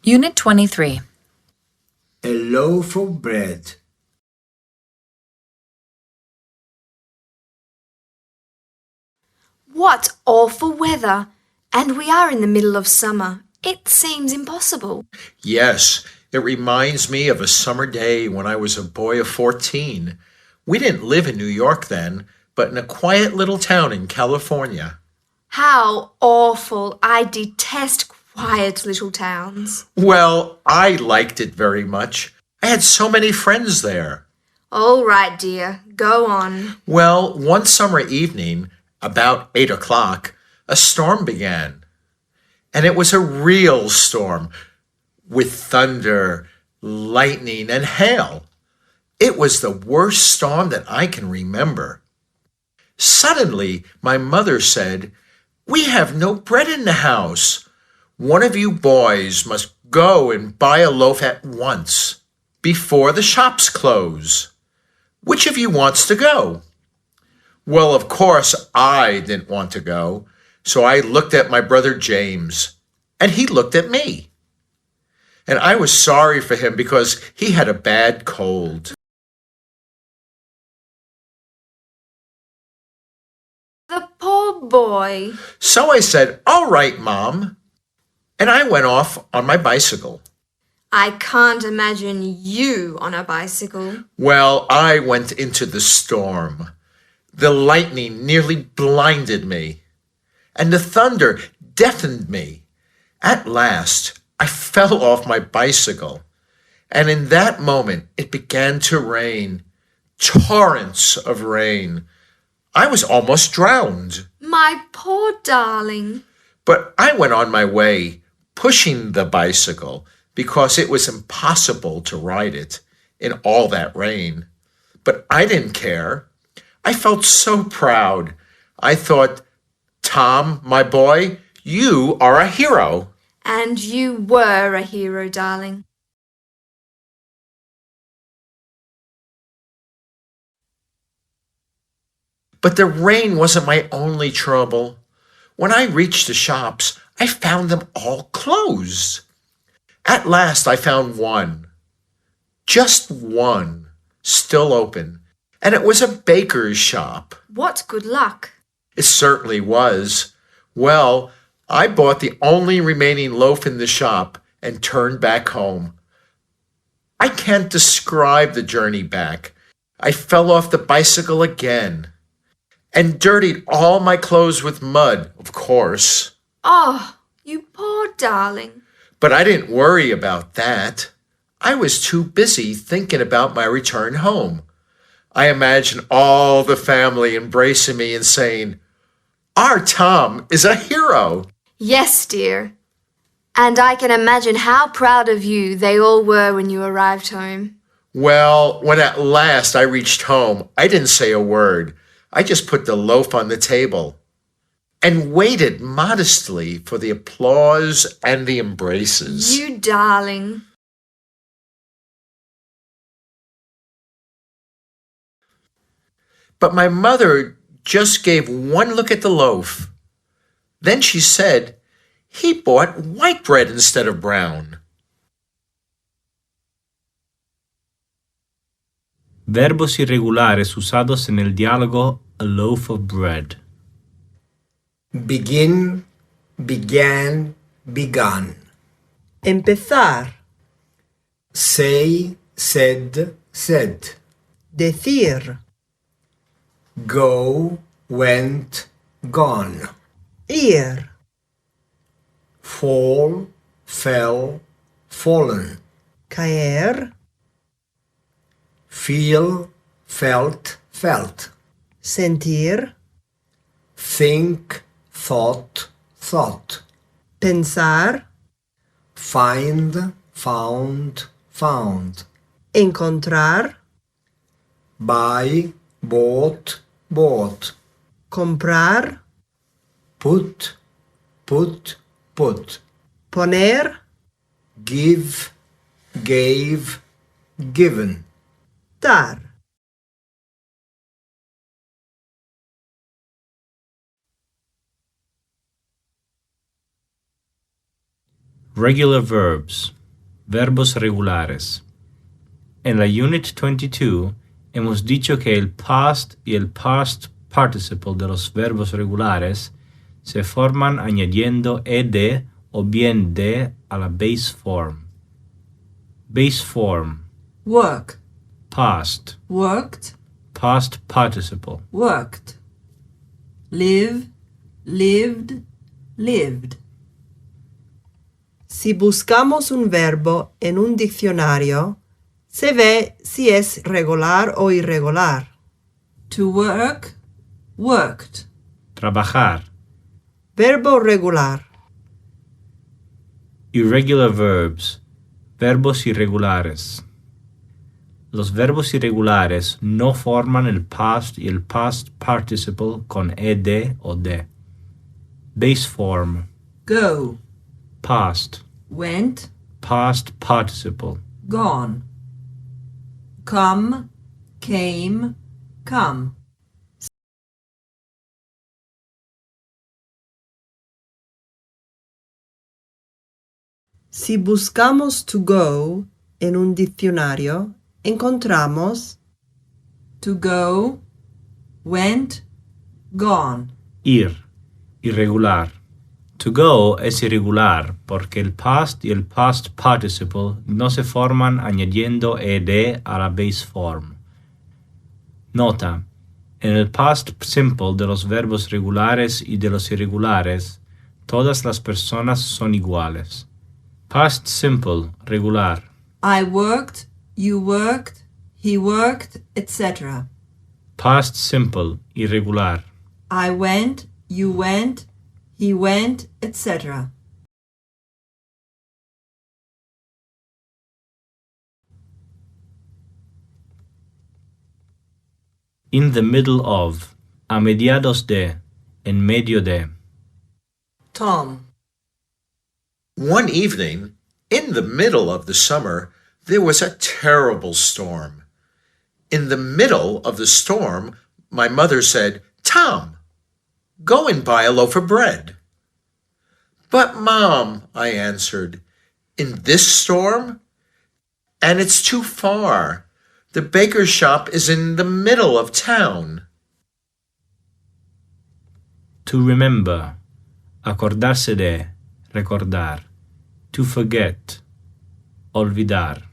Unit 23. A loaf of bread. What awful weather! And we are in the middle of summer. It seems impossible. Yes, it reminds me of a summer day when I was a boy of 14. We didn't live in New York then, but in a quiet little town in California. How awful! I detest quiet little towns. Well, I liked it very much. I had so many friends there. All right, dear. Go on. Well, one summer evening, about 8 o'clock, a storm began. And it was a real storm with thunder, lightning, and hail. It was the worst storm that I can remember. Suddenly, my mother said, "We have no bread in the house. One of you boys must go and buy a loaf at once, before the shops close. Which of you wants to go?" Well, of course, I didn't want to go, so I looked at my brother James, and he looked at me. And I was sorry for him because he had a bad cold. The poor boy. So I said, "All right, Mom." And I went off on my bicycle. I can't imagine you on a bicycle. Well, I went into the storm. The lightning nearly blinded me, and the thunder deafened me. At last, I fell off my bicycle, and in that moment it began to rain. Torrents of rain. I was almost drowned. My poor darling. But I went on my way, pushing the bicycle, because it was impossible to ride it in all that rain. But I didn't care. I felt so proud. I thought, "Tom, my boy, you are a hero." And you were a hero, darling. But the rain wasn't my only trouble. When I reached the shops, I found them all closed. At last I found one, just one, still open, and it was a baker's shop. What good luck. It certainly was. Well, I bought the only remaining loaf in the shop and turned back home. I can't describe the journey back. I fell off the bicycle again and dirtied all my clothes with mud, of course. Oh, you poor darling. But I didn't worry about that. I was too busy thinking about my return home. I imagined all the family embracing me and saying, "Our Tom is a hero." Yes, dear. And I can imagine how proud of you they all were when you arrived home. Well, when at last I reached home, I didn't say a word. I just put the loaf on the table and waited modestly for the applause and the embraces. You darling. But my mother just gave one look at the loaf. Then she said, "He bought white bread instead of brown." Verbos irregulares usados en el diálogo a loaf of bread. Begin, began, begun. Empezar, Say, said, said. decir, Go, went, gone. ir, Fall, fell, fallen. caer, Feel, felt, felt. sentir, Think, thought, thought. pensar, Find, found, found. encontrar, Buy, bought, bought. comprar, Put, put, put. poner, Give, gave, given. dar. Regular verbs, verbos regulares. En la Unit 22 hemos dicho que el past y el past participle de los verbos regulares se forman añadiendo ed o bien de a la base form. Base form, work, past, worked, past participle. worked. Live, lived, lived. Si buscamos un verbo en un diccionario, se ve si es regular o irregular. To work, worked. Trabajar. Verbo regular. Irregular verbs, verbos irregulares. Los verbos irregulares no forman el past y el past participle con ed o de. Base form, Go, past, went, past participle. gone. Come, came, come. Si buscamos to go en un diccionario, encontramos to go, went, gone. Ir, irregular. To go es irregular porque el past y el past participle no se forman añadiendo ed a la base form. Nota: en el past simple de los verbos regulares y de los irregulares, todas las personas son iguales. Past simple, regular. I worked, you worked, he worked, etc. Past simple, irregular. I went, you went, he went, etc. In the middle of, a mediados de, en medio de. Tom. One evening, in the middle of the summer, there was a terrible storm. In the middle of the storm, my mother said, "Tom, go and buy a loaf of bread." "But, Mom," I answered, "in this storm? And it's too far. The baker's shop is in the middle of town." To remember, acordarse de, recordar. To forget, olvidar.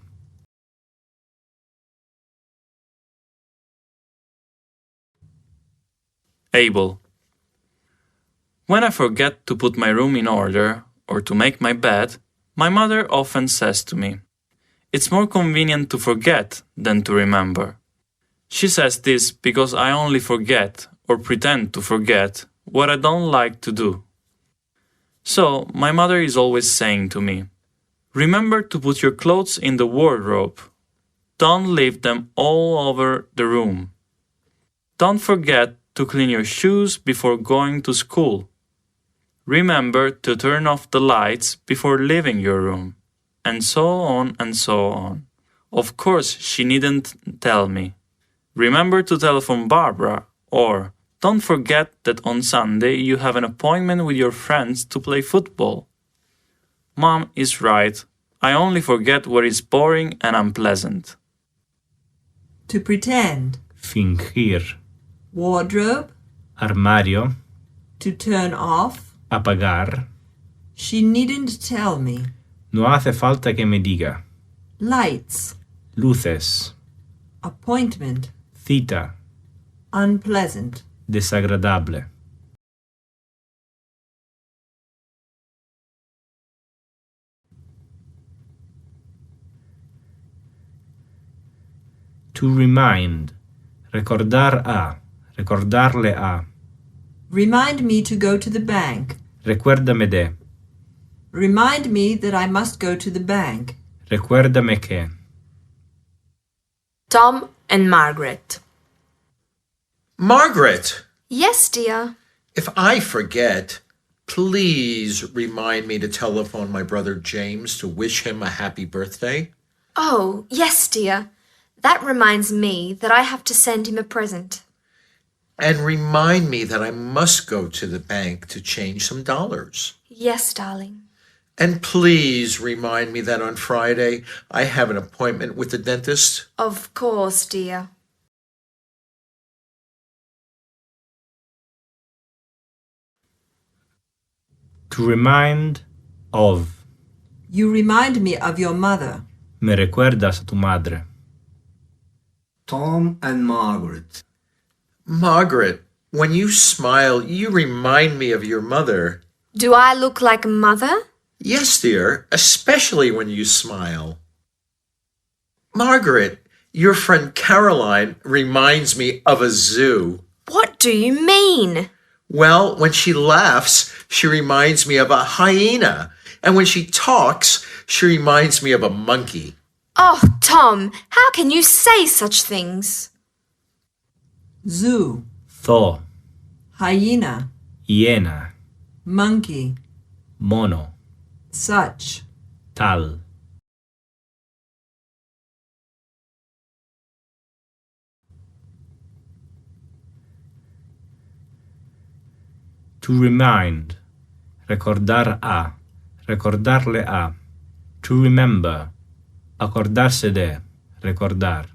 Able. When I forget to put my room in order or to make my bed, my mother often says to me, "It's more convenient to forget than to remember." She says this because I only forget or pretend to forget what I don't like to do. So, my mother is always saying to me, "Remember to put your clothes in the wardrobe. Don't leave them all over the room. Don't forget to clean your shoes before going to school. Remember to turn off the lights before leaving your room." And so on and so on. Of course, she needn't tell me, "Remember to telephone Barbara," or "Don't forget that on Sunday you have an appointment with your friends to play football." Mom is right. I only forget what is boring and unpleasant. To pretend. Fingir. Wardrobe. Armario. To turn off. Apagar. She needn't tell me. No hace falta que me diga. Lights. Luces. Appointment. Cita. Unpleasant. Desagradable. To remind. Recordar a. Recordarle a. Remind me to go to the bank. Recuérdame de. Remind me that I must go to the bank. Recuérdame que. Tom and Margaret. "Margaret, Yes, dear. if I forget, please remind me to telephone my brother James to wish him a happy birthday." Oh, yes, dear. That reminds me that I have to send him a present. "And remind me that I must go to the bank to change some dollars." Yes, darling. And please remind me that on Friday I have an appointment with the dentist. Of course, dear. To remind of. You remind me of your mother. Me recuerdas a tu madre. Tom and Margaret. Margaret, when you smile, you remind me of your mother. Do I look like mother? Yes, dear, especially when you smile. Margaret, your friend Caroline reminds me of a zoo. What do you mean? Well, when she laughs, she reminds me of a hyena. And when she talks, she reminds me of a monkey. Oh, Tom, how can you say such things? Zoo, Zoo, hyena, hiena, monkey, mono, such. tal. To remind. Recordar a. Recordarle a. To remember. Acordarse de. Recordar.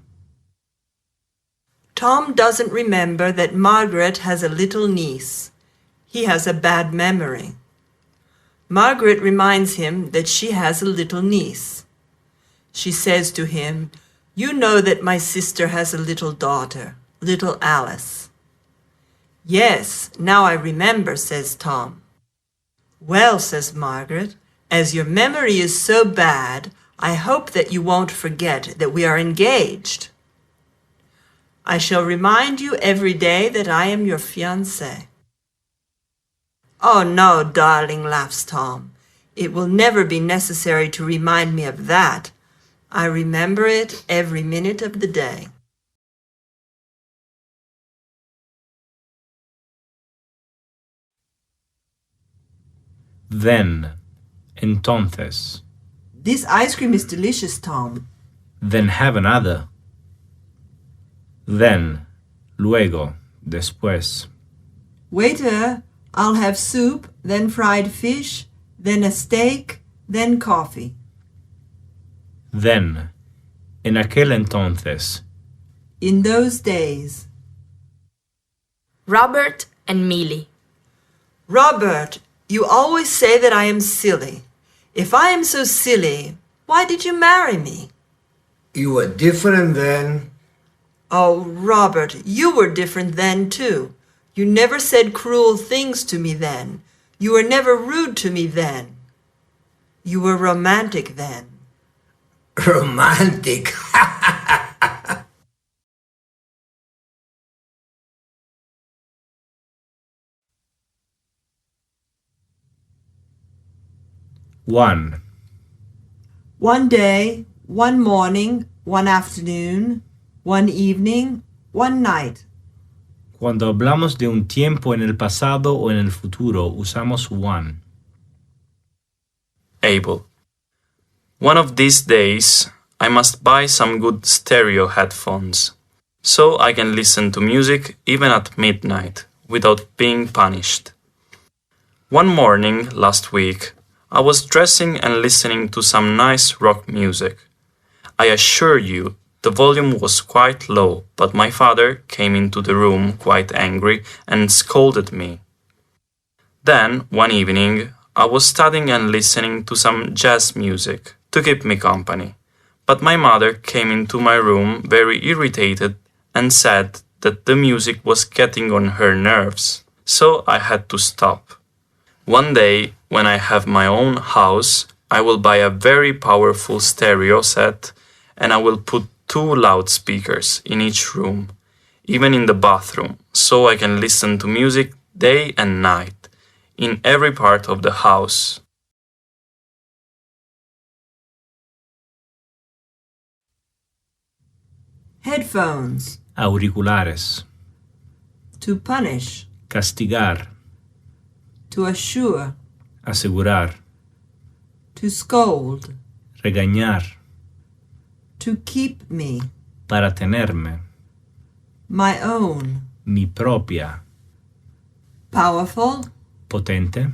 Tom doesn't remember that Margaret has a little niece. He has a bad memory. Margaret reminds him that she has a little niece. She says to him, "You know that my sister has a little daughter, little Alice." "Yes, now I remember," says Tom. "Well," says Margaret, "as your memory is so bad, I hope that you won't forget that we are engaged. I shall remind you every day that I am your fiancé." "Oh, no, darling," laughs Tom. "It will never be necessary to remind me of that. I remember it every minute of the day." Then. Entonces. This ice cream is delicious, Tom. Then have another. Then. Luego. Después. Waiter, I'll have soup, then fried fish, then a steak, then coffee. Then. En aquel entonces. In those days. Robert and Millie. Robert, you always say that I am silly. If I am so silly, why did you marry me? You were different then. Oh, Robert, you were different then, too. You never said cruel things to me then. You were never rude to me then. You were romantic then. Romantic. One. One day, one morning, one afternoon, one evening, one night. Cuando hablamos de un tiempo en el pasado o en el futuro, usamos one. Abel. One of these days, I must buy some good stereo headphones, so I can listen to music even at midnight without being punished. One morning last week, I was dressing and listening to some nice rock music. I assure you, the volume was quite low, but my father came into the room quite angry and scolded me. Then, one evening, I was studying and listening to some jazz music to keep me company, but my mother came into my room very irritated and said that the music was getting on her nerves, so I had to stop. One day, when I have my own house, I will buy a very powerful stereo set and I will put 2 loudspeakers in each room, even in the bathroom, so I can listen to music day and night, in every part of the house. Headphones. Auriculares. To punish. Castigar. To assure. Asegurar. To scold. Regañar. To keep me. Para tenerme. My own. Mi propia. Powerful. Potente.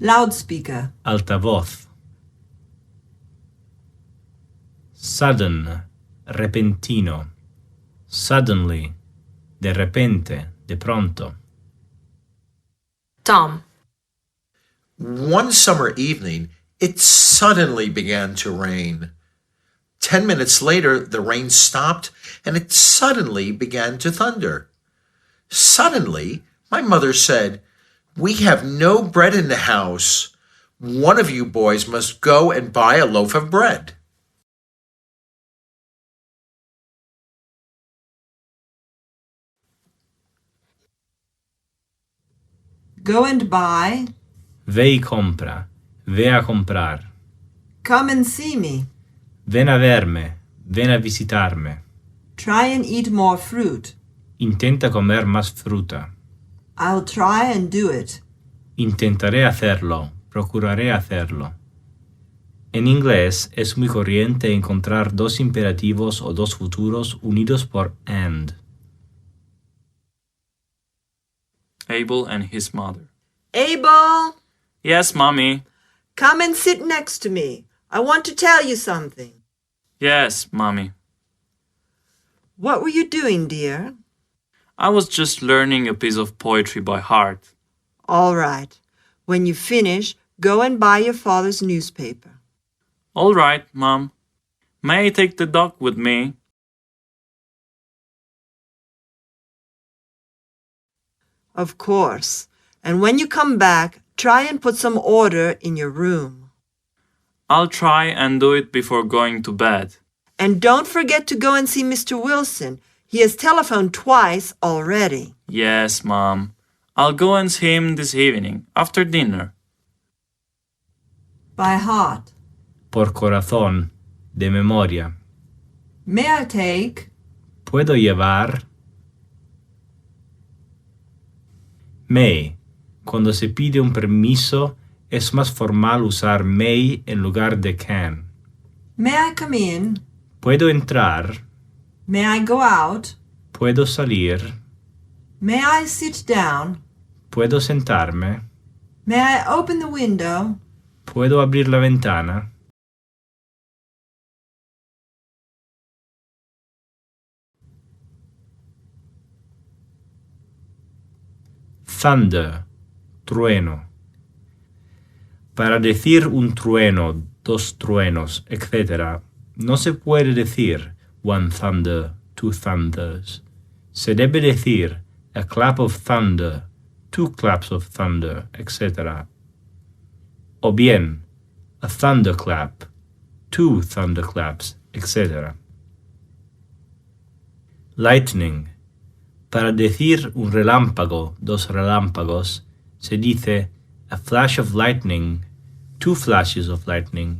loudspeaker, altavoz. Sudden, repentino. Suddenly, de repente, de pronto. Tom. One summer evening, it suddenly began to rain. 10 minutes later, the rain stopped and it suddenly began to thunder. Suddenly, my mother said, "We have no bread in the house. One of you boys must go and buy a loaf of bread." go and buy, Ve y compra. Ve a comprar. come and see me, Ven a verme. Ven a visitarme. try and eat more fruit. Intenta comer más fruta. I'll try and do it. Intentaré hacerlo. Procuraré hacerlo. En inglés es muy corriente encontrar dos imperativos o dos futuros unidos por and. Abel and his mother. Abel, Yes, Mommy. come and sit next to me. I want to tell you something. Yes, Mommy. What were you doing, dear? I was just learning a piece of poetry by heart. All right. When you finish, go and buy your father's newspaper. All right, Mom. May I take the dog with me? Of course. And when you come back, try and put some order in your room. I'll try and do it before going to bed. And don't forget to go and see Mr. Wilson. He has telephoned twice already. Yes, Mom. I'll go and see him this evening, after dinner. By heart. Por corazón. De memoria. May I take? ¿Puedo llevar? May. Cuando se pide un permiso, es más formal usar may en lugar de can. May I come in? ¿Puedo entrar? May I go out? ¿Puedo salir? May I sit down? ¿Puedo sentarme? May I open the window? ¿Puedo abrir la ventana? Thunder, trueno. Para decir un trueno, dos truenos, etc., no se puede decir one thunder, two thunders. Se debe decir a clap of thunder, two claps of thunder, etc. O bien, a thunderclap, two thunderclaps, etc. Lightning. Para decir un relámpago, dos relámpagos, se dice a flash of lightning, two flashes of lightning.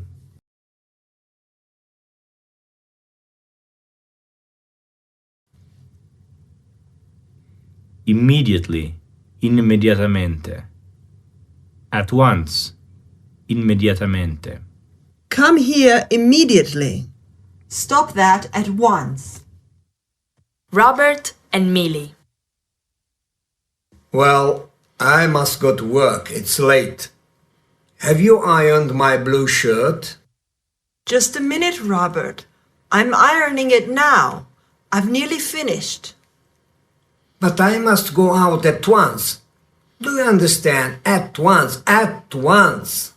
Immediately, inmediatamente. At once, inmediatamente. Come here immediately. Stop that at once. Robert and Millie. Well, I must go to work. It's late. Have you ironed my blue shirt? Just a minute, Robert. I'm ironing it now. I've nearly finished. But I must go out at once. Do you understand? At once, at once.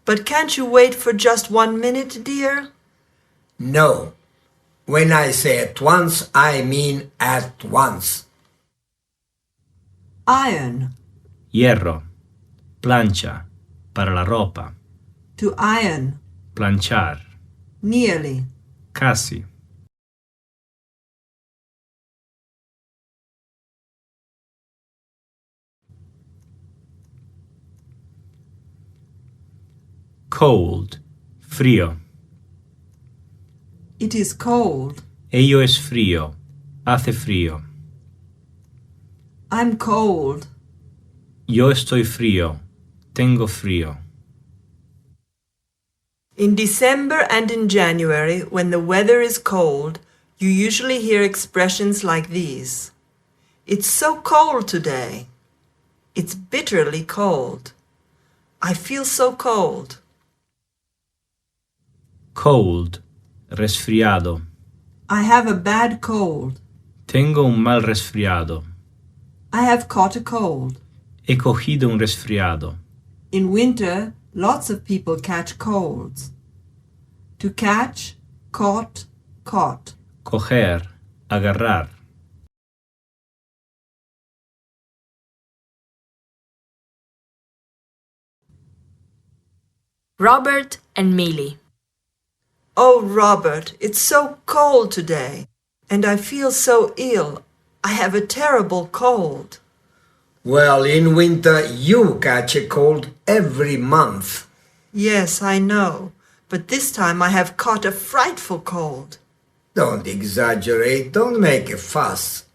But can't you wait for just 1 minute, dear? No. When I say at once, I mean at once. Iron. Hierro. Plancha. Para la ropa. To iron. Planchar. Nearly. Casi. Cold. Frío. It is cold. Ello es frío. Hace frío. I'm cold. Yo estoy frío. Tengo frío. In December and in January, when the weather is cold, you usually hear expressions like these. It's so cold today. It's bitterly cold. I feel so cold. Cold, resfriado. I have a bad cold. Tengo un mal resfriado. I have caught a cold. He cogido un resfriado. In winter, lots of people catch colds. To catch, caught, caught. Coger, agarrar. Robert and Millie. Oh, Robert, it's so cold today, and I feel so ill. I have a terrible cold. Well, in winter you catch a cold every month. Yes, I know, but this time I have caught a frightful cold. Don't exaggerate, don't make a fuss.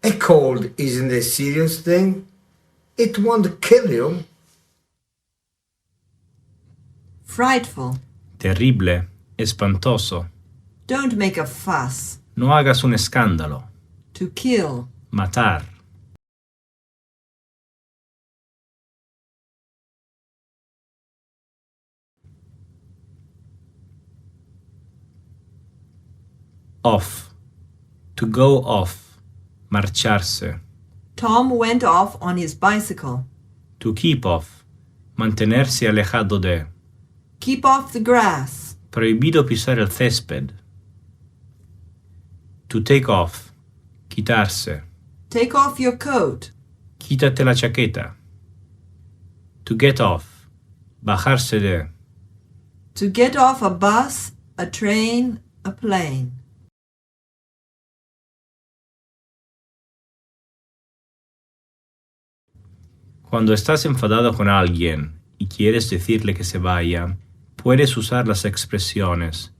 A cold isn't a serious thing. It won't kill you. Frightful. Terrible, espantoso. Don't make a fuss. No hagas un escándalo. To kill. Matar. Off. To go off. Marcharse. Tom went off on his bicycle. To keep off. Mantenerse alejado de. Keep off the grass. Prohibido pisar el césped. To take off. Quitarse. Take off your coat. Quítate la chaqueta. To get off. Bajarse de. To get off a bus, a train, a plane. Cuando estás enfadado con alguien y quieres decirle que se vaya, puedes usar las expresiones.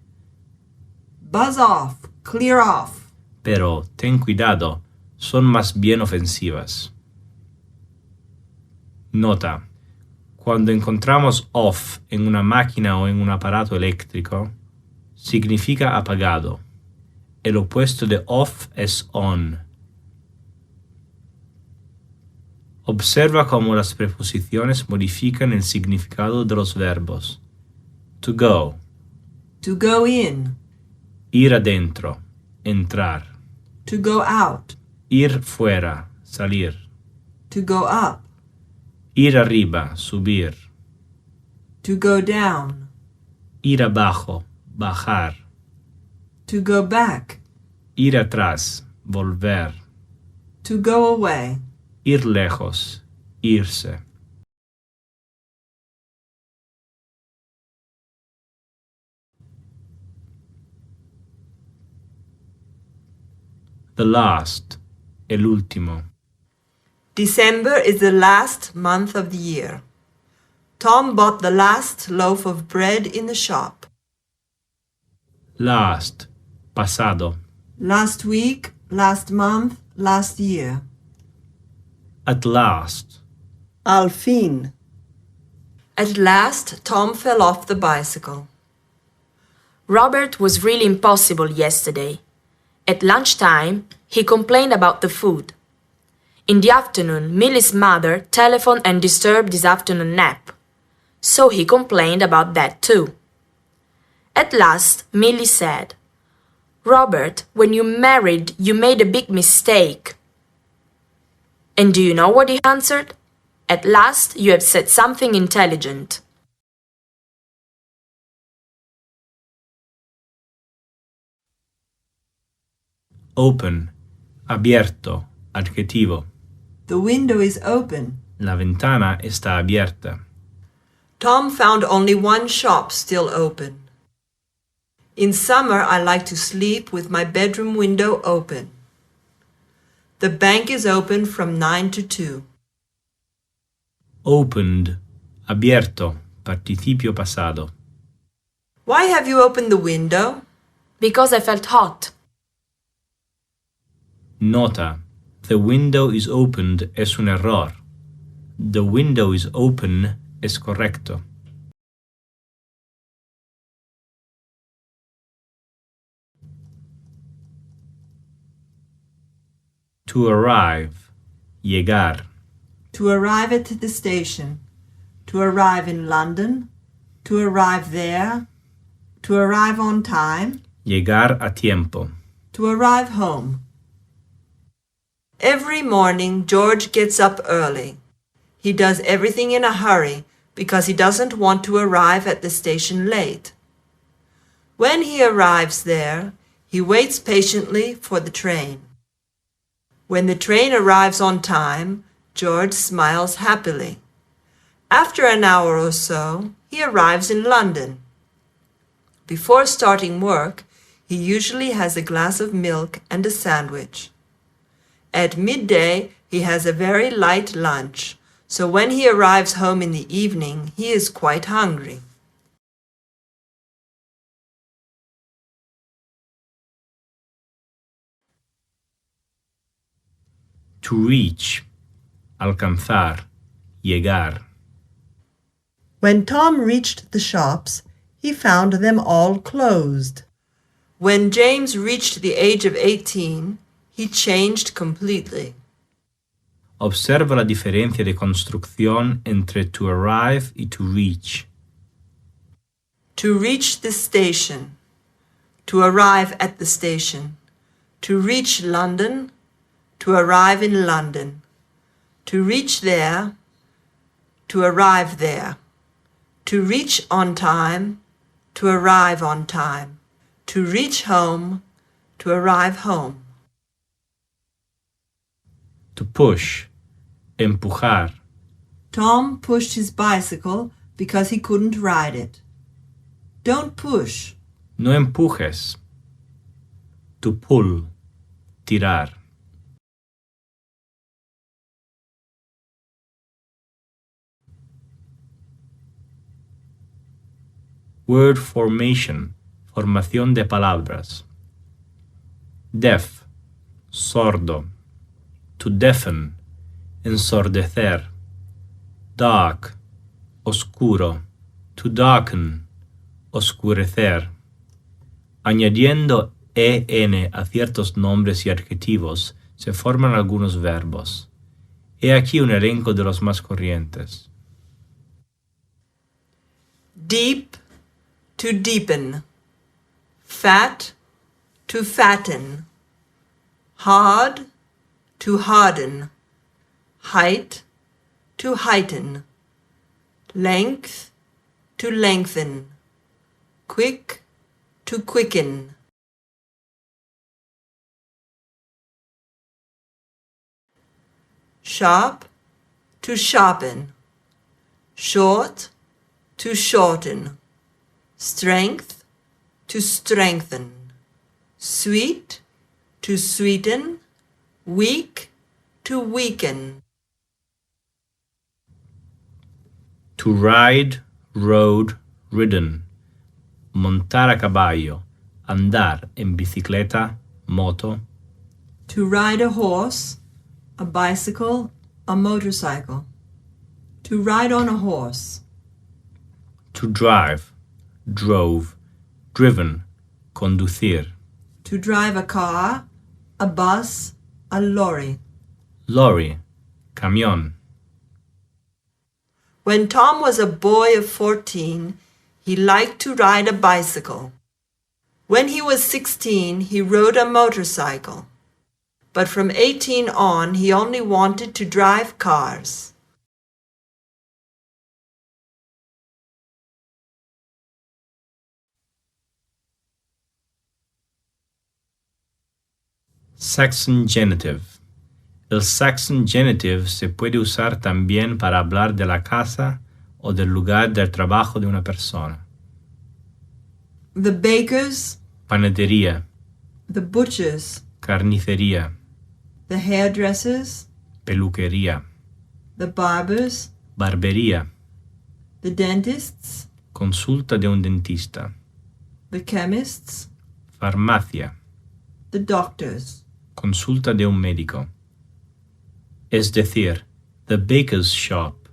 Buzz off. Clear off. Pero, ten cuidado, son más bien ofensivas. Nota. Cuando encontramos off en una máquina o en un aparato eléctrico, significa apagado. El opuesto de off es on. Observa cómo las preposiciones modifican el significado de los verbos. To go. To go in. Ir adentro. Entrar. To go out. Ir fuera. Salir. To go up. Ir arriba. Subir. To go down. Ir abajo. Bajar. To go back. Ir atrás. Volver. To go away. Ir lejos. Irse. The last. El último. December is the last month of the year. Tom bought the last loaf of bread in the shop. Last. Pasado. Last week, last month, last year. At last. Al fin. At last, Tom fell off the bicycle. Robert was really impossible yesterday. At lunchtime, he complained about the food. In the afternoon, Millie's mother telephoned and disturbed his afternoon nap. So he complained about that too. At last, Millie said, "Robert, when you married, you made a big mistake." And do you know what he answered? "At last, you have said something intelligent." Open. Abierto. Adjetivo. The window is open. La ventana está abierta. Tom found only one shop still open. In summer, I like to sleep with my bedroom window open. The bank is open from 9 to 2. Opened. Abierto. Participio pasado. Why have you opened the window? Because I felt hot. Nota. The window is opened es un error. The window is open es correcto. To arrive. Llegar. To arrive at the station. to arrive in London, to arrive there, to arrive on time, llegar a tiempo, to arrive home. Every morning, George gets up early. He does everything in a hurry because he doesn't want to arrive at the station late. When he arrives there, he waits patiently for the train. When the train arrives on time, George smiles happily. After an hour or so, he arrives in London. Before starting work, he usually has a glass of milk and a sandwich. At midday, he has a very light lunch, so when he arrives home in the evening, he is quite hungry. to reach, alcanzar, llegar. When Tom reached the shops, he found them all closed. When James reached the age of 18, he changed completely. Observa la diferencia de construcción entre to arrive y to reach. To reach the station, to arrive at the station, to reach London, to arrive in London, to reach there, to arrive there, to reach on time, to arrive on time, to reach home, to arrive home. To push, empujar. Tom pushed his bicycle because he couldn't ride it. Don't push. No empujes. To pull, tirar. Word formation, formación de palabras. Deaf, sordo. To deafen, ensordecer. Dark, oscuro. To darken, oscurecer. Añadiendo en a ciertos nombres y adjetivos, se forman algunos verbos. He aquí un elenco de los más corrientes. Deep, to deepen. Fat, to fatten. Hard, to harden. Height, to heighten. Length, to lengthen. Quick, to quicken. Sharp, to sharpen. Short, to shorten. Strength, to strengthen. Sweet, to sweeten. Weak, to weaken. To ride, rode, ridden. Montar a caballo, andar en bicicleta, moto. To ride a horse, a bicycle, a motorcycle. To ride on a horse. To drive, drove, driven, conducir. To drive a car, a bus, a lorry. Lorry, camión. When Tom was a boy of 14, he liked to ride a bicycle. When he was 16, he rode a motorcycle. But from 18 on, he only wanted to drive cars. Saxon genitive. El Saxon genitive se puede usar también para hablar de la casa o del lugar del trabajo de una persona. The bakers, Panadería, the butchers, carnicería, the hairdressers, peluquería, the barbers, barbería, the dentists, consulta de un dentista, the chemists, farmacia, the doctors. consulta de un médico. Es decir, the baker's shop,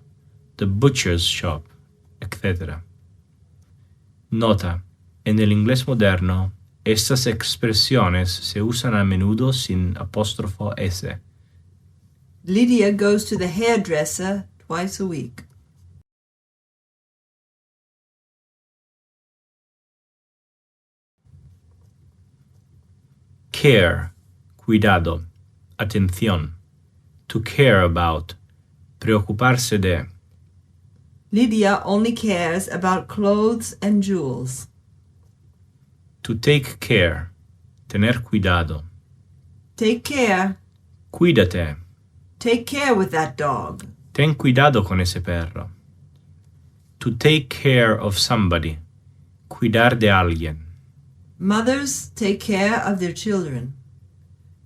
the butcher's shop, etc. Nota: en el inglés moderno, estas expresiones se usan a menudo sin apóstrofo S. Lydia goes to the hairdresser twice a week. Care, cuidado, atención. To care about, preocuparse de. Lydia only cares about clothes and jewels. To take care, tener cuidado. Take care. Cuídate, Take care with that dog. ten cuidado con ese perro. To take care of somebody, cuidar de alguien. Mothers take care of their children.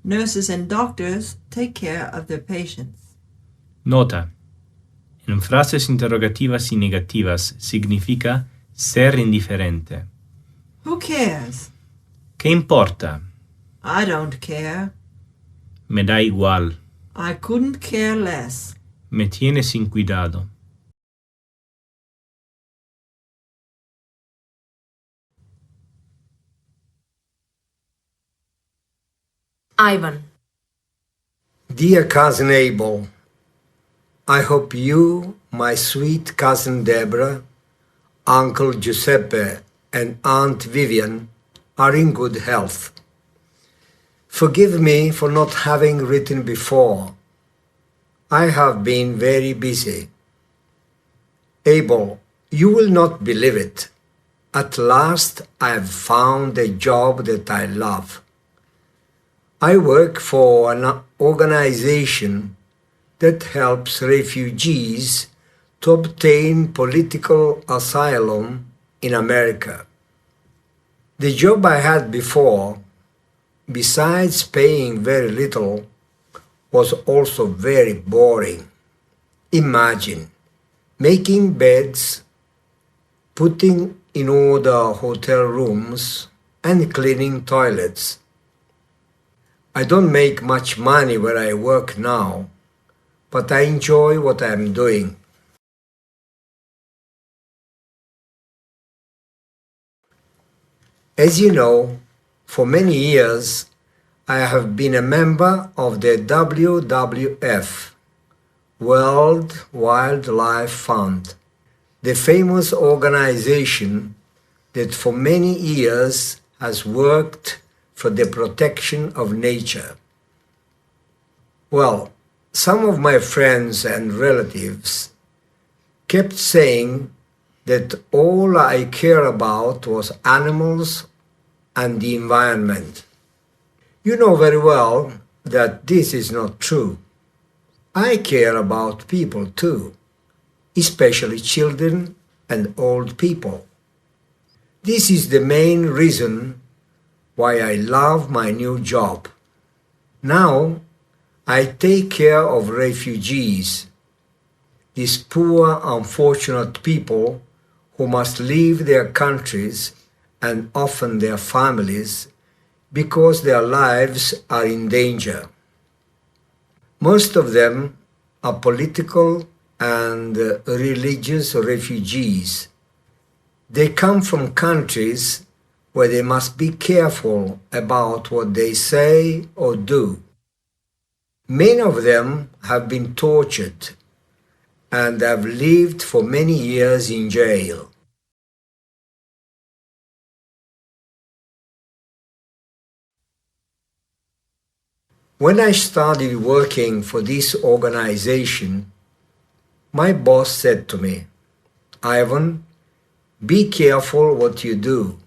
Nurses and doctors take care of their patients. Nota. En frases interrogativas y negativas significa ser indiferente. Who cares? ¿Qué importa? I don't care. Me da igual. I couldn't care less. Me tiene sin cuidado. Ivan. Dear cousin Abel, I hope you, my sweet cousin Deborah, Uncle Giuseppe, and Aunt Vivian are in good health. Forgive me for not having written before. I have been very busy. Abel, you will not believe it. At last I have found a job that I love. I work for an organization that helps refugees to obtain political asylum in America. The job I had before, besides paying very little, was also very boring. Imagine making beds, putting in order hotel rooms, and cleaning toilets. I don't make much money where I work now, but I enjoy what I am doing. As you know, for many years I have been a member of the WWF, World Wildlife Fund, the famous organization that for many years has worked for the protection of nature. Well, some of my friends and relatives kept saying that all I care about was animals and the environment. You know very well that this is not true. I care about people too, especially children and old people. This is the main reason why I love my new job. Now, I take care of refugees, these poor, unfortunate people who must leave their countries and often their families because their lives are in danger. Most of them are political and religious refugees. They come from countries where they must be careful about what they say or do. Many of them have been tortured and have lived for many years in jail. When I started working for this organization, my boss said to me, "Ivan, be careful what you do.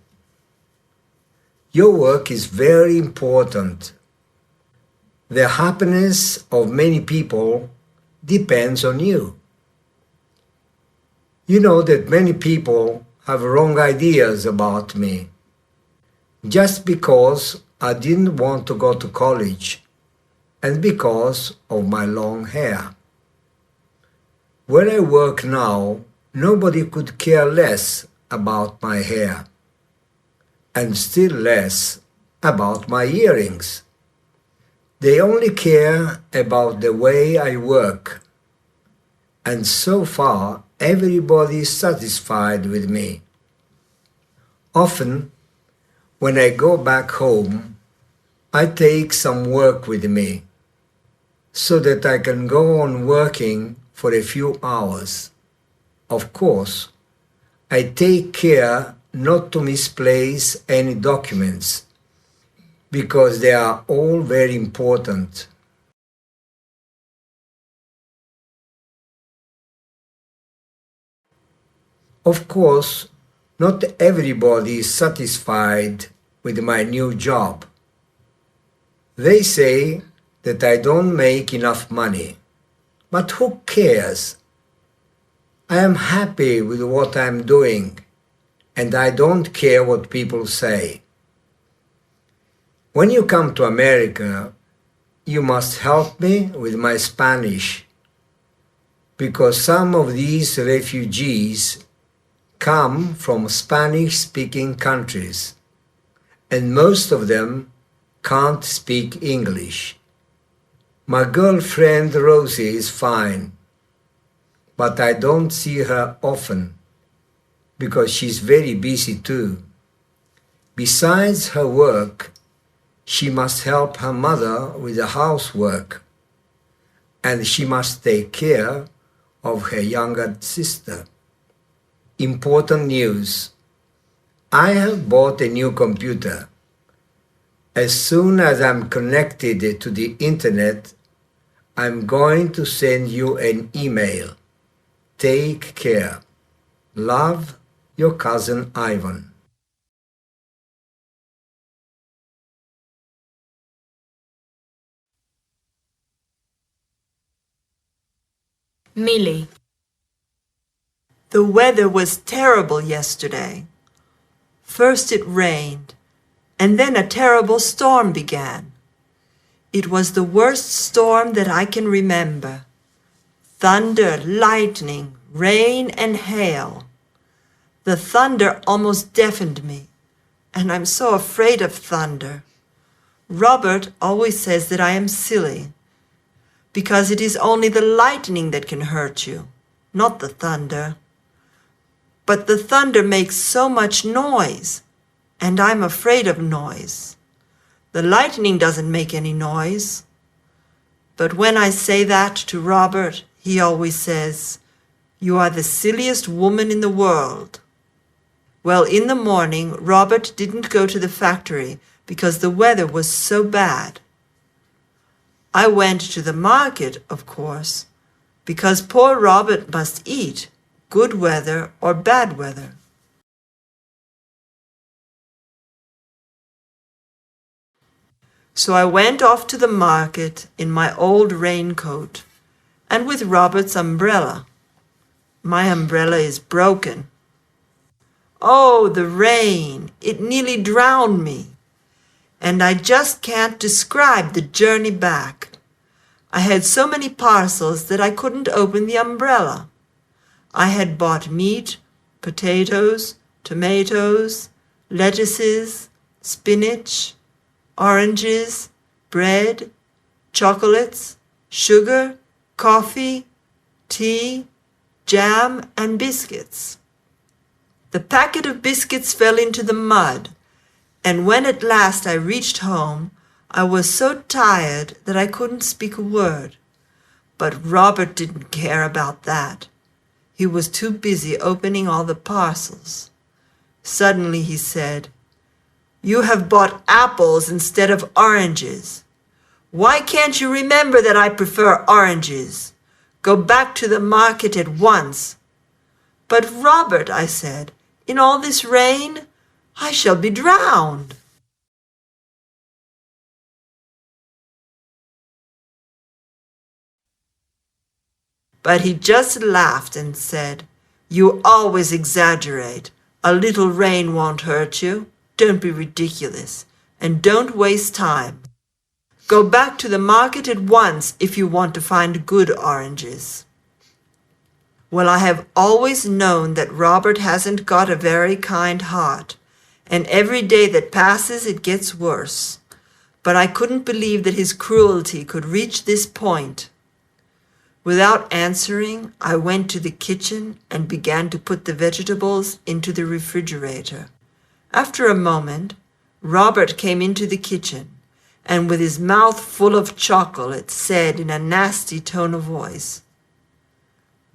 Your work is very important. The happiness of many people depends on you. You know that many people have wrong ideas about me. Just because I didn't want to go to college and because of my long hair. Where I work now, nobody could care less about my hair, and still less about my earrings. They only care about the way I work, and so far everybody is satisfied with me. Often, when I go back home, I take some work with me, so that I can go on working for a few hours. Of course, I take care not to misplace any documents, because they are all very important. Of course, not everybody is satisfied with my new job. They say that I don't make enough money, but who cares? I am happy with what I'm doing, and I don't care what people say. When you come to America, you must help me with my Spanish, because some of these refugees come from Spanish-speaking countries, and most of them can't speak English. My girlfriend Rosie is fine, but I don't see her often because she's very busy too. Besides her work, she must help her mother with the housework, and she must take care of her younger sister. Important news. I have bought a new computer. As soon as I'm connected to the internet, I'm going to send you an email. Take care. Love, your cousin Ivan. Millie. The weather was terrible yesterday. First it rained, and then a terrible storm began. It was the worst storm that I can remember. Thunder, lightning, rain, and hail. The thunder almost deafened me, and I'm so afraid of thunder. Robert always says that I am silly, because it is only the lightning that can hurt you, not the thunder. But the thunder makes so much noise, and I'm afraid of noise. The lightning doesn't make any noise. But when I say that to Robert, he always says, "You are the silliest woman in the world." Well, in the morning, Robert didn't go to the factory because the weather was so bad. I went to the market, of course, because poor Robert must eat, good weather or bad weather. So I went off to the market in my old raincoat and with Robert's umbrella. My umbrella is broken. Oh, the rain! It nearly drowned me. And I just can't describe the journey back. I had so many parcels that I couldn't open the umbrella. I had bought meat, potatoes, tomatoes, lettuces, spinach, oranges, bread, chocolates, sugar, coffee, tea, jam, and biscuits. The packet of biscuits fell into the mud, and when at last I reached home, I was so tired that I couldn't speak a word. But Robert didn't care about that. He was too busy opening all the parcels. Suddenly he said, "You have bought apples instead of oranges. Why can't you remember that I prefer oranges? Go back to the market at once." "But Robert," I said, "in all this rain, I shall be drowned." But he just laughed and said, "You always exaggerate. A little rain won't hurt you. Don't be ridiculous, and don't waste time. Go back to the market at once if you want to find good oranges." Well, I have always known that Robert hasn't got a very kind heart, and every day that passes it gets worse. But I couldn't believe that his cruelty could reach this point. Without answering, I went to the kitchen and began to put the vegetables into the refrigerator. After a moment, Robert came into the kitchen and with his mouth full of chocolate said in a nasty tone of voice,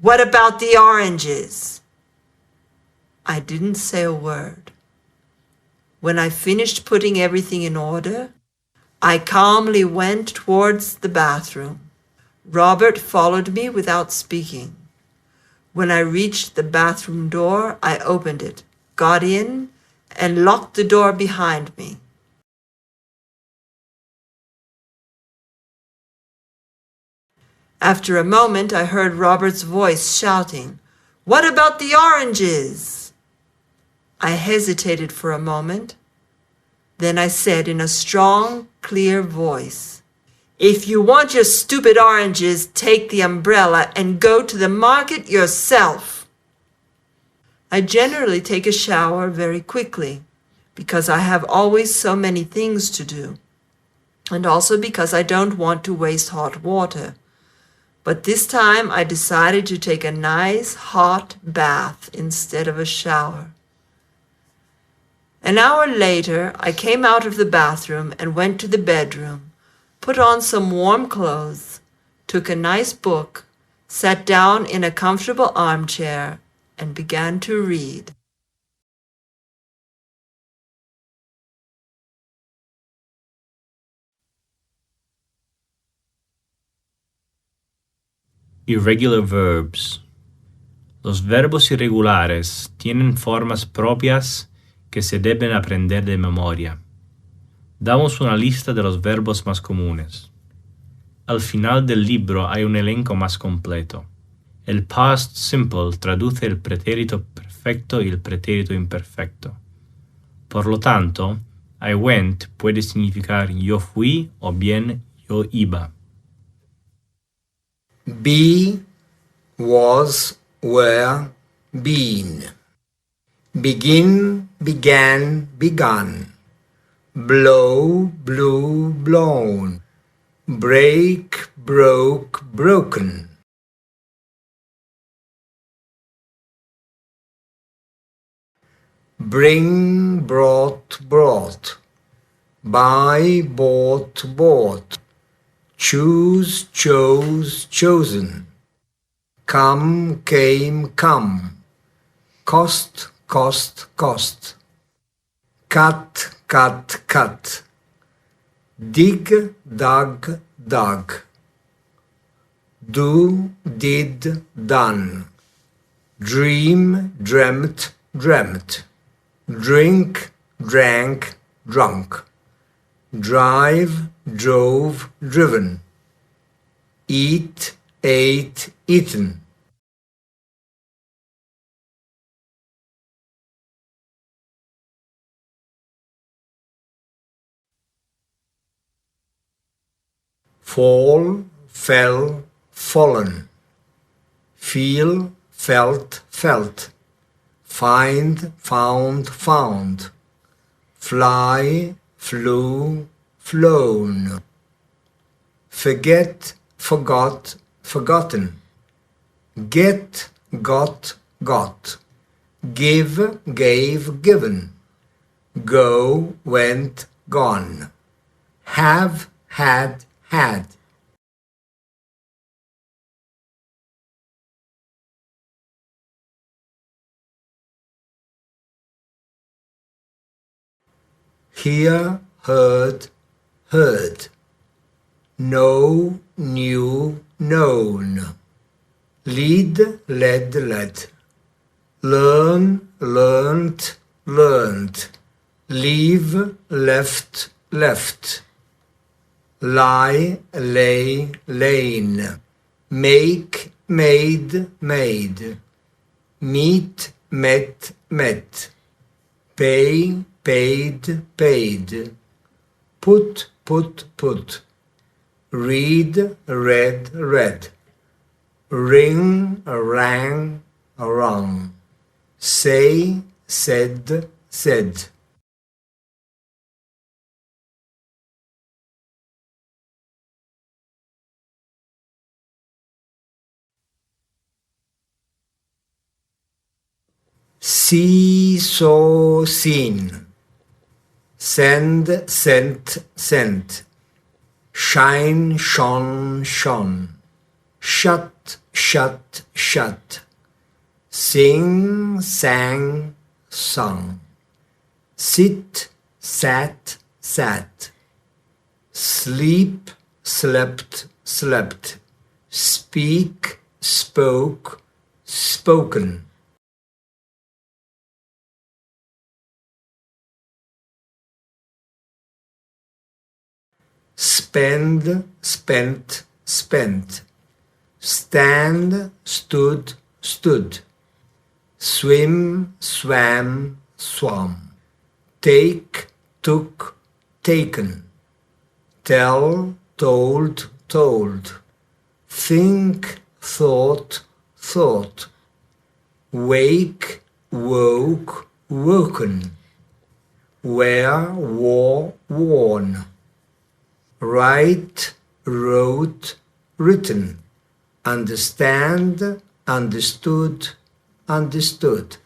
"What about the oranges?" I didn't say a word. When I finished putting everything in order, I calmly went towards the bathroom. Robert followed me without speaking. When I reached the bathroom door, I opened it, got in, and locked the door behind me. After a moment, I heard Robert's voice shouting, "What about the oranges?" I hesitated for a moment. Then I said in a strong, clear voice, "If you want your stupid oranges, take the umbrella and go to the market yourself." I generally take a shower very quickly because I have always so many things to do, and also because I don't want to waste hot water. But this time I decided to take a nice hot bath instead of a shower. An hour later, I came out of the bathroom and went to the bedroom, put on some warm clothes, took a nice book, sat down in a comfortable armchair, and began to read. Irregular verbs. Los verbos irregulares tienen formas propias que se deben aprender de memoria. Damos una lista de los verbos más comunes. Al final del libro hay un elenco más completo. El past simple traduce el pretérito perfecto y el pretérito imperfecto. Por lo tanto, I went puede significar yo fui o bien yo iba. Be, was, were, been. Begin, began, begun. Blow, blew, blown. Break, broke, broken. Bring, brought, brought. Buy, bought, bought. Choose, chose, chosen. Come, came, come. Cost, cost, cost. Cut, cut, cut. Dig, dug, dug. Do, did, done. Dream, dreamt, dreamt. Drink, drank, drunk. Drive, drove, driven. Eat, ate, eaten. Fall, fell, fallen. Feel, felt, felt. Find, found, found. Fly, flew, flown. Forget, forgot, forgotten. Get, got, got. Give, gave, given. Go, went, gone. Have, had, had. Hear, heard, heard. Know, knew, known. Lead, led, led. Learn, learnt, learned. Leave, left, left. Lie, lay, lain. Make, made, made. Meet, met, met. Pay, paid, paid. Put, put, put. Read, read, read. Ring, rang, rung. Say, said, said. See, saw, seen. Send, sent, sent. Shine, shone, shone. Shut, shut, shut. Sing, sang, sung. Sit, sat, sat. sleep, slept, slept, speak, spoke, spoken. Spend, spent, spent, stand, stood, stood, swim, swam, swam, take, took, taken, tell, told, told, think, thought, thought, wake, woke, woken, wear, wore, worn, write, wrote, written, understand, understood, understood.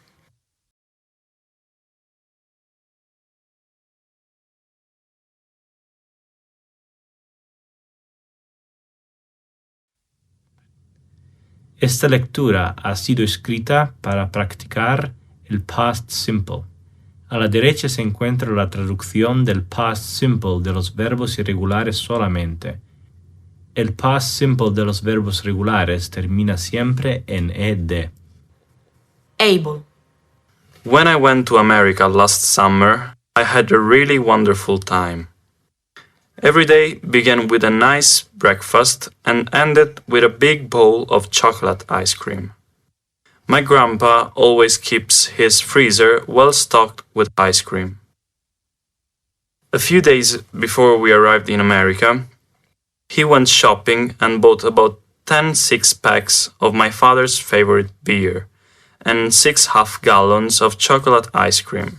Esta lectura ha sido escrita para practicar el past simple. A la derecha se encuentra la traducción del past simple de los verbos irregulares solamente. El past simple de los verbos regulares termina siempre en ed. Able. When I went to America last summer, I had a really wonderful time. Every day began with a nice breakfast and ended with a big bowl of chocolate ice cream. My grandpa always keeps his freezer well stocked with ice cream. A few days before we arrived in America, he went shopping and bought about 10 six-packs of my father's favorite beer and 6 half-gallons of chocolate ice cream.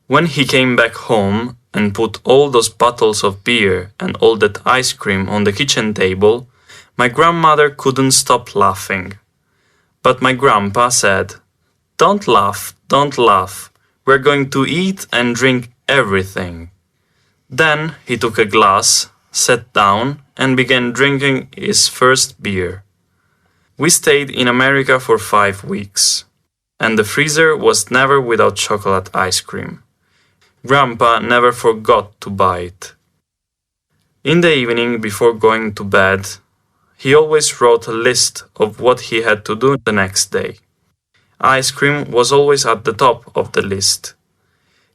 When he came back home and put all those bottles of beer and all that ice cream on the kitchen table, my grandmother couldn't stop laughing. But my grandpa said, "Don't laugh, don't laugh. We're going to eat and drink everything." Then he took a glass, sat down, and began drinking his first beer. We stayed in America for 5 weeks, and the freezer was never without chocolate ice cream. Grandpa never forgot to buy it. In the evening before going to bed, he always wrote a list of what he had to do the next day. Ice cream was always at the top of the list.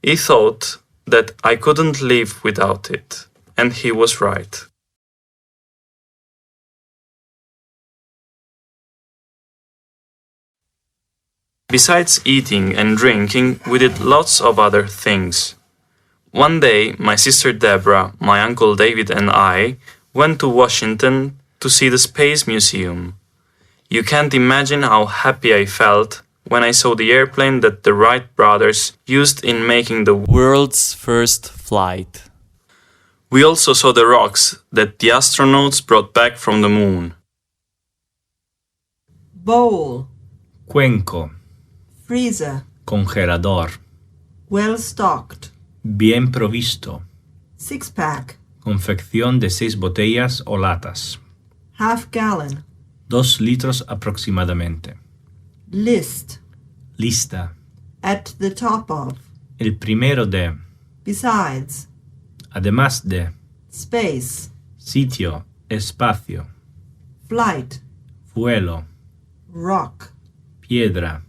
He thought that I couldn't live without it, and he was right. Besides eating and drinking, we did lots of other things. One day, my sister Deborah, my uncle David, and I went to Washington to see the Space Museum. You can't imagine how happy I felt when I saw the airplane that the Wright brothers used in making the world's first flight. We also saw the rocks that the astronauts brought back from the moon. Bowl, Cuenco, freezer, congelador, well stocked, bien provisto, six-pack, confección de 6 botellas o latas, half gallon, 2 litros aproximadamente, list, lista, at the top of, el primero de, besides, además de, space, sitio, espacio, flight, vuelo, rock, piedra,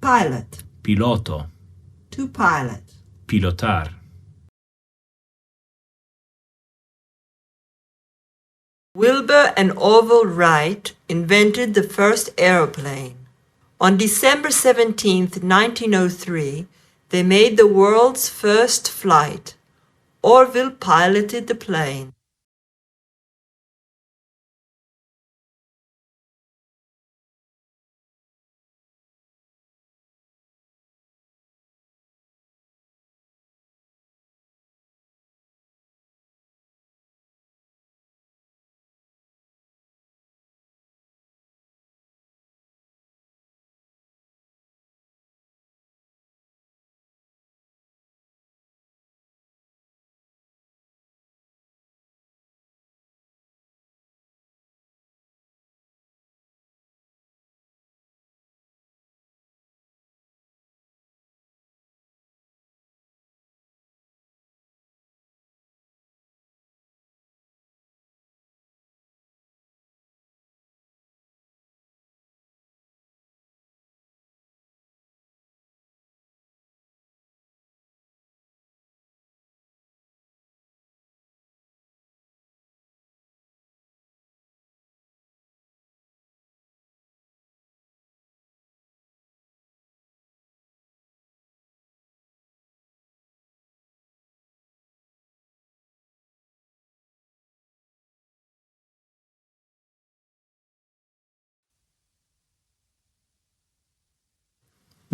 pilot, piloto, to pilot. pilotar. Wilbur and Orville Wright invented the first aeroplane. On December 17, 1903, they made the world's first flight. Orville piloted the plane.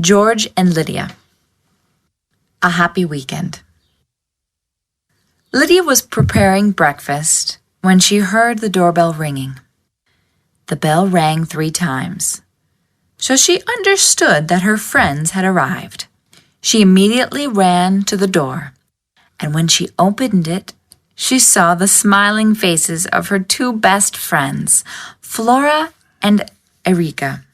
George and Lydia. A happy weekend. Lydia was preparing breakfast when she heard the doorbell ringing. The bell rang 3 times, so she understood that her friends had arrived. She immediately ran to the door, and when she opened it, she saw the smiling faces of her 2 best friends, Flora and Erika.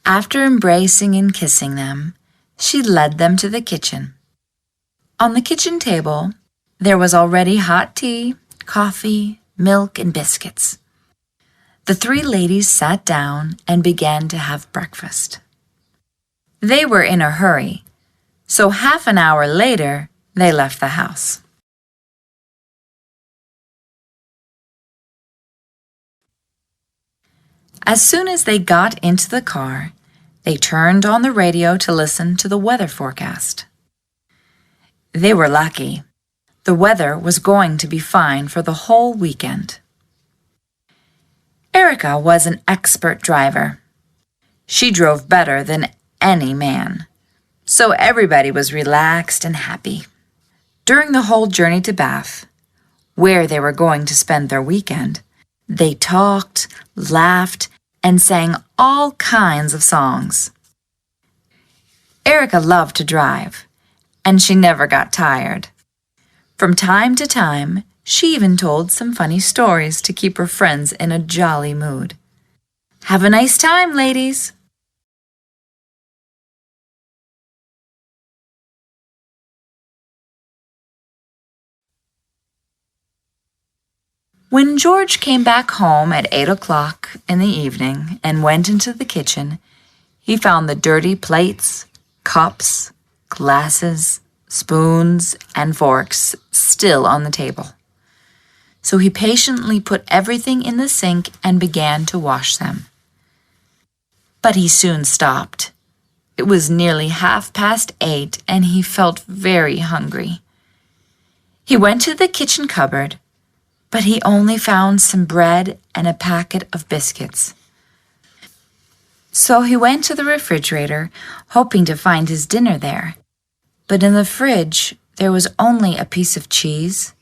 After embracing and kissing them, she led them to the kitchen. On the kitchen table, there was already hot tea, coffee, milk, and biscuits. The 3 ladies sat down and began to have breakfast. They were in a hurry, so half an hour later, they left the house. As soon as they got into the car, they turned on the radio to listen to the weather forecast. They were lucky. The weather was going to be fine for the whole weekend. Erika was an expert driver. She drove better than any man, so everybody was relaxed and happy. During the whole journey to Bath, where they were going to spend their weekend, they talked, laughed, and sang all kinds of songs. Erika loved to drive, and she never got tired. From time to time, she even told some funny stories to keep her friends in a jolly mood. Have a nice time, ladies! When George came back home at 8 o'clock in the evening and went into the kitchen, he found the dirty plates, cups, glasses, spoons, and forks still on the table. So he patiently put everything in the sink and began to wash them. But he soon stopped. It was nearly 8:30, and he felt very hungry. He went to the kitchen cupboard, but he only found some bread and a packet of biscuits. So he went to the refrigerator, hoping to find his dinner there. But in the fridge, there was only a piece of cheese,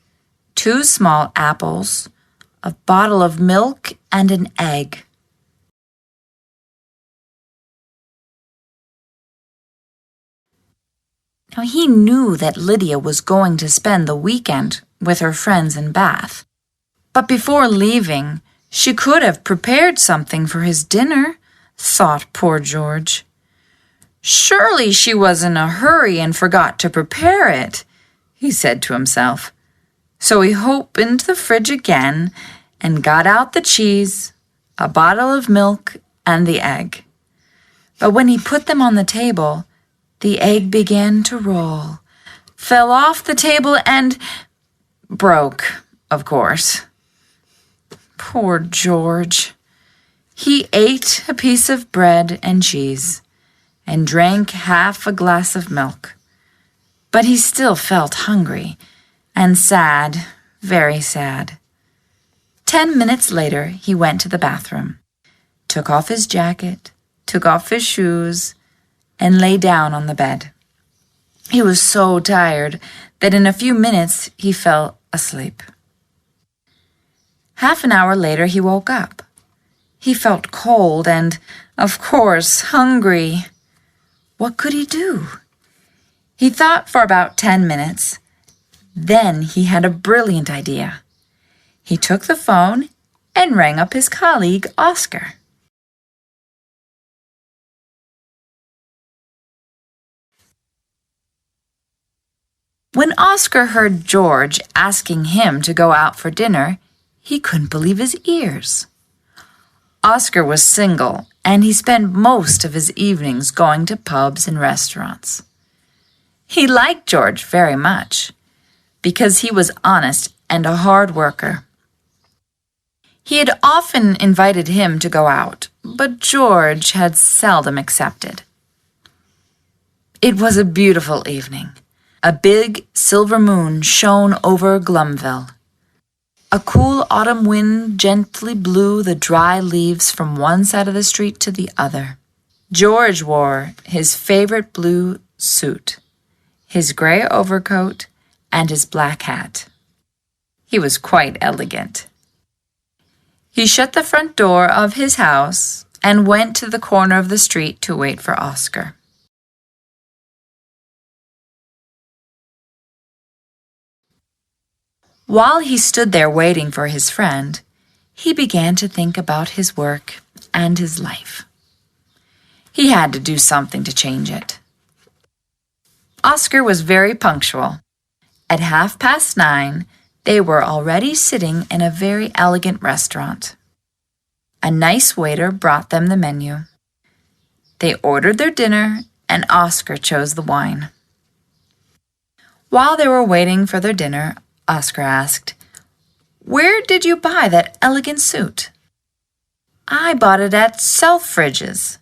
2 small apples, a bottle of milk, and an egg. Now he knew that Lydia was going to spend the weekend with her friends in Bath. But before leaving, she could have prepared something for his dinner, thought poor George. Surely she was in a hurry and forgot to prepare it, he said to himself. So he opened the fridge again and got out the cheese, a bottle of milk, and the egg. But when he put them on the table, the egg began to roll, fell off the table, and broke, of course. Poor George. He ate a piece of bread and cheese and drank half a glass of milk. But he still felt hungry and sad, very sad. 10 minutes later, he went to the bathroom, took off his jacket, took off his shoes, and lay down on the bed. He was so tired that in a few minutes he fell asleep. Half an hour later, he woke up. He felt cold and, of course, hungry. What could he do? He thought for about 10 minutes. Then he had a brilliant idea. He took the phone and rang up his colleague, Oscar. When Oscar heard George asking him to go out for dinner, he couldn't believe his ears. Oscar was single, and he spent most of his evenings going to pubs and restaurants. He liked George very much, because he was honest and a hard worker. He had often invited him to go out, but George had seldom accepted. It was a beautiful evening. A big silver moon shone over Glumville. A cool autumn wind gently blew the dry leaves from one side of the street to the other. George wore his favorite blue suit, his gray overcoat, and his black hat. He was quite elegant. He shut the front door of his house and went to the corner of the street to wait for Oscar. While he stood there waiting for his friend, he began to think about his work and his life. He had to do something to change it. Oscar was very punctual. At 9:30, they were already sitting in a very elegant restaurant. A nice waiter brought them the menu. They ordered their dinner, and Oscar chose the wine. While they were waiting for their dinner, Oscar asked, "Where did you buy that elegant suit?" "I bought it at Selfridge's."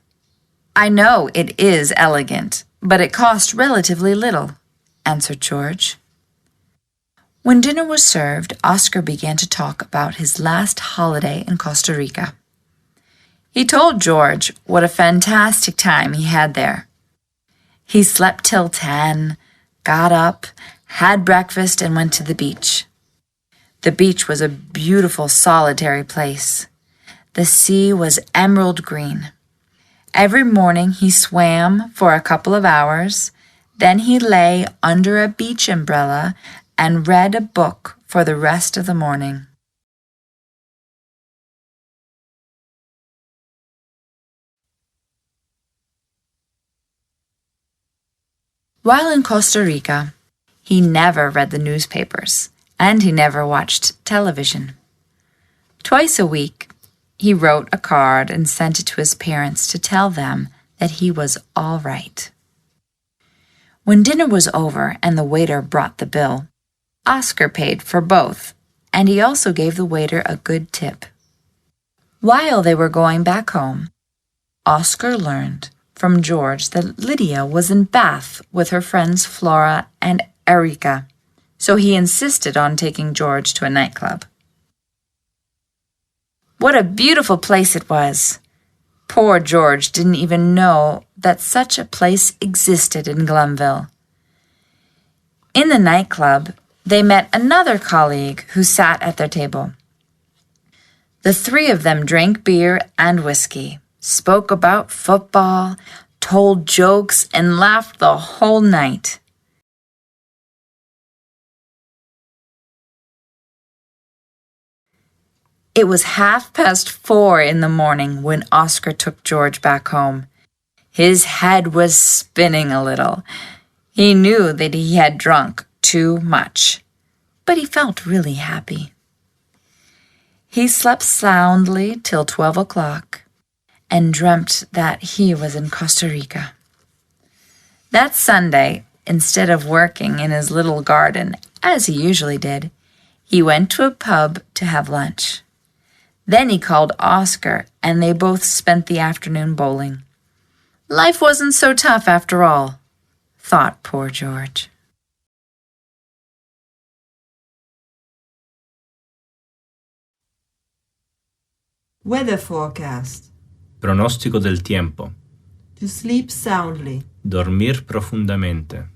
"I know it is elegant, but it cost relatively little," answered George. When dinner was served, Oscar began to talk about his last holiday in Costa Rica. He told George what a fantastic time he had there. He slept till 10, got up, had breakfast, and went to the beach. The beach was a beautiful, solitary place. The sea was emerald green. Every morning he swam for a couple of hours, then he lay under a beach umbrella and read a book for the rest of the morning. While in Costa Rica, he never read the newspapers, and he never watched television. Twice a week, he wrote a card and sent it to his parents to tell them that he was all right. When dinner was over and the waiter brought the bill, Oscar paid for both, and he also gave the waiter a good tip. While they were going back home, Oscar learned from George that Lydia was in Bath with her friends Flora and Erica, so he insisted on taking George to a nightclub. What a beautiful place it was! Poor George didn't even know that such a place existed in Glenville. In the nightclub, they met another colleague who sat at their table. The three of them drank beer and whiskey, spoke about football, told jokes, and laughed the whole night. It was 4:30 in the morning when Oscar took George back home. His head was spinning a little. He knew that he had drunk too much, but he felt really happy. He slept soundly till 12 o'clock and dreamt that he was in Costa Rica. That Sunday, instead of working in his little garden, as he usually did, he went to a pub to have lunch. Then he called Oscar, and they both spent the afternoon bowling. Life wasn't so tough after all, thought poor George. Weather forecast. Pronostico del tiempo. To sleep soundly. Dormir profundamente.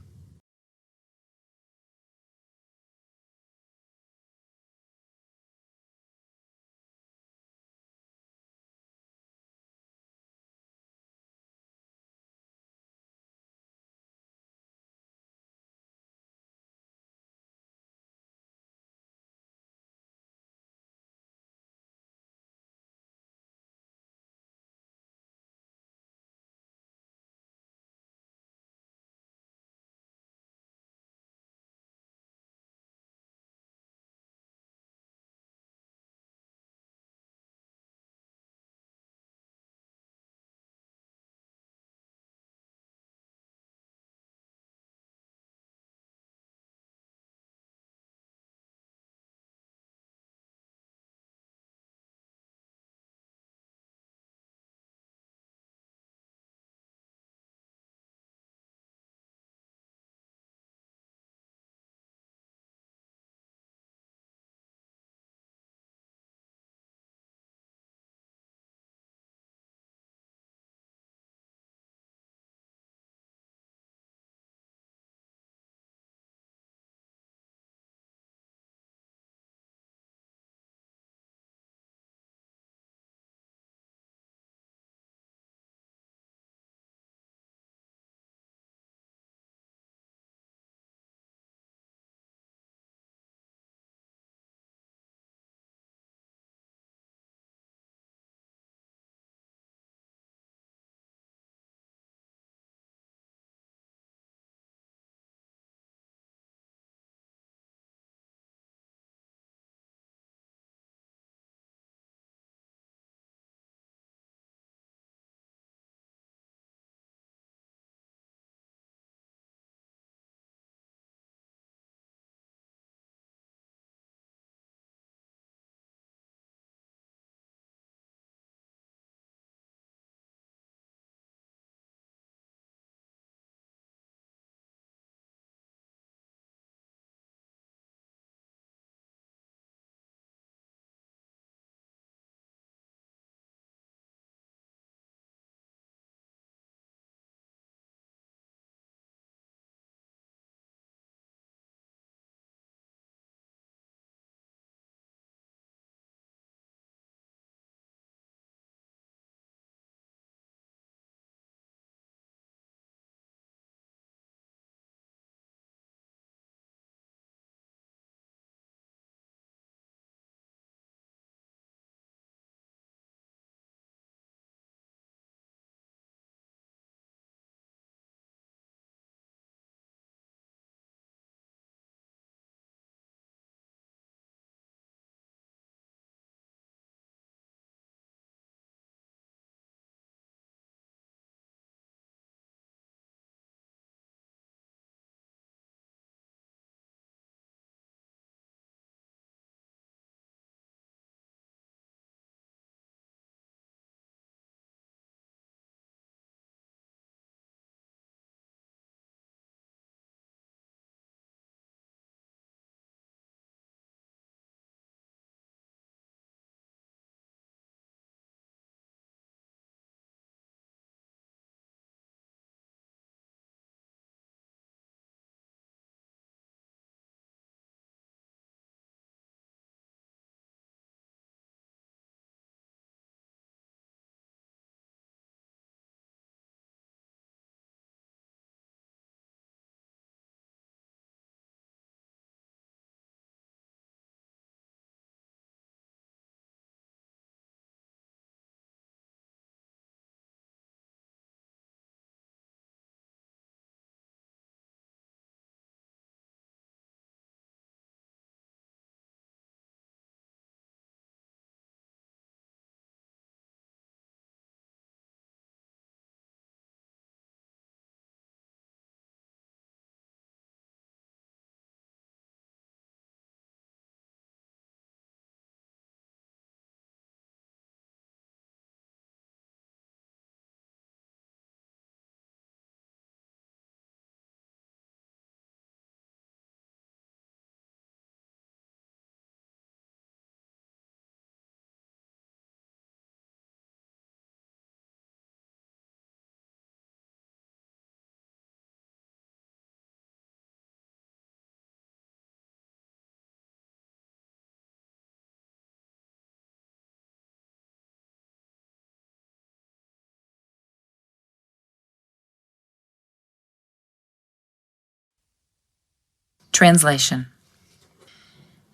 Translation.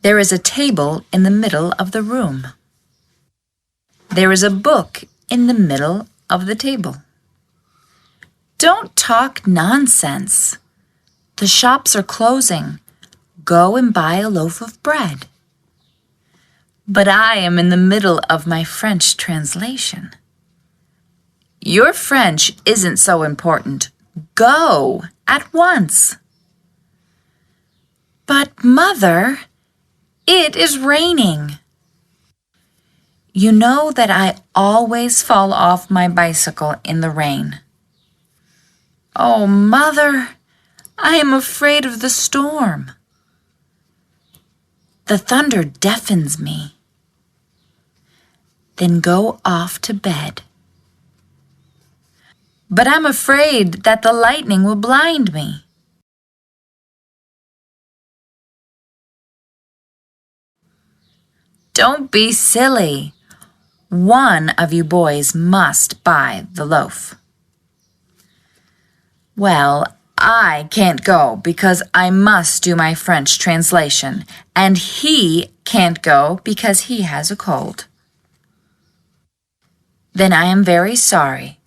There is a table in the middle of the room. There is a book in the middle of the table. Don't talk nonsense. The shops are closing. Go and buy a loaf of bread. But I am in the middle of my French translation. Your French isn't so important. Go at once. But, Mother, it is raining. You know that I always fall off my bicycle in the rain. Oh, Mother, I am afraid of the storm. The thunder deafens me. Then go off to bed. But I'm afraid that the lightning will blind me. Don't be silly. One of you boys must buy the loaf. Well, I can't go because I must do my French translation, and he can't go because he has a cold. Then I am very sorry,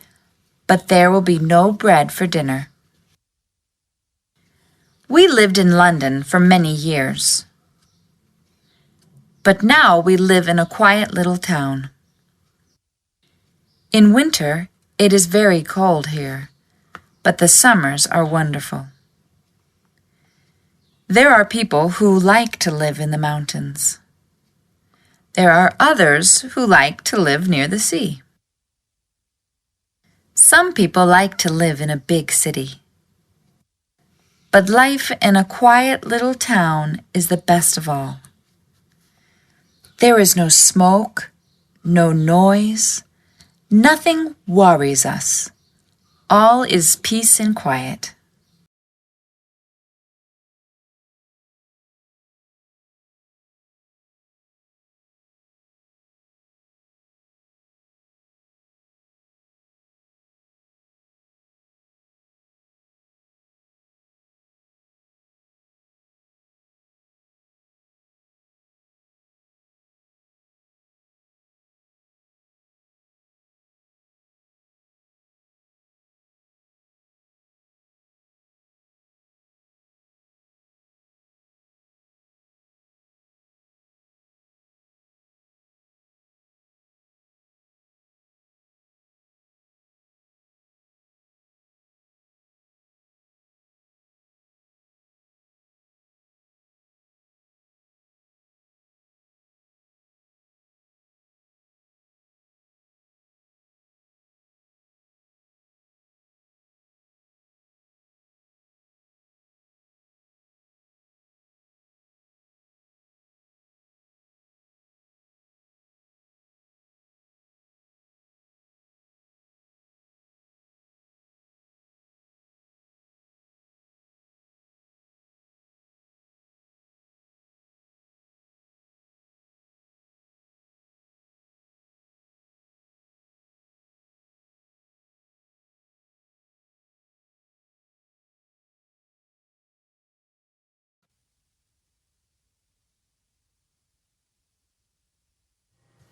but there will be no bread for dinner. We lived in London for many years, but now we live in a quiet little town. In winter, it is very cold here, but the summers are wonderful. There are people who like to live in the mountains. There are others who like to live near the sea. Some people like to live in a big city. But life in a quiet little town is the best of all. There is no smoke, no noise. Nothing worries us. All is peace and quiet.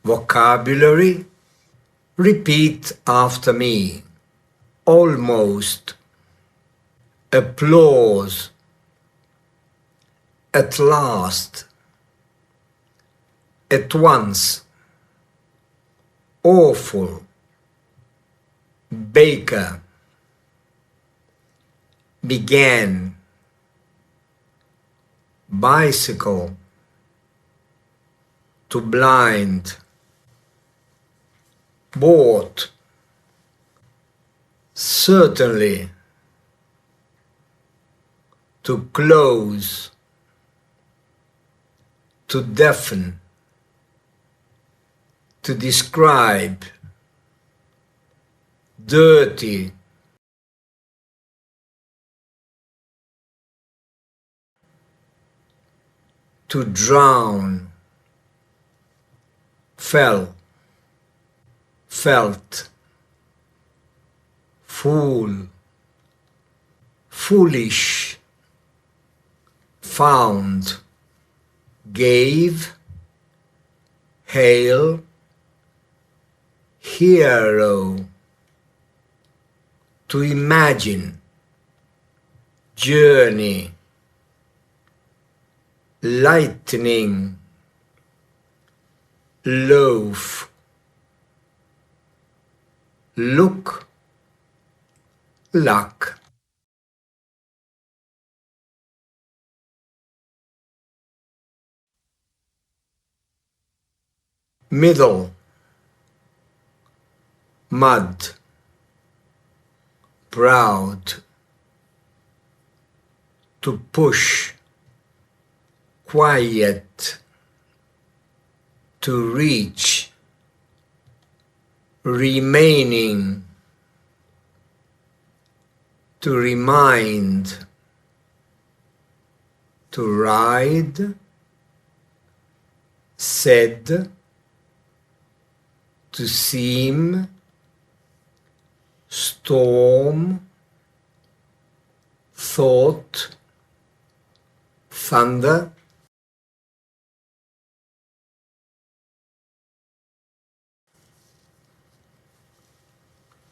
Vocabulary. Repeat after me. Almost. Applause. At last. At once. Awful. Baker. Began. Bicycle. To blind. Bought. Certainly. To close. To deafen. To describe. Dirty. To drown. Fell. Felt. Fool. Foolish. found, gave, hail, hero, to imagine, journey, lightning, loaf, look, luck. Middle, mud, proud, to push, quiet, to reach, remaining, to remind, to ride, said, to seem, storm, thought, thunder,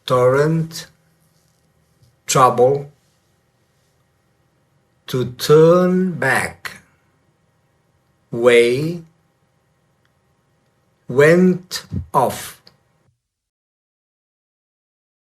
torrent, trouble, to turn back, way, went off,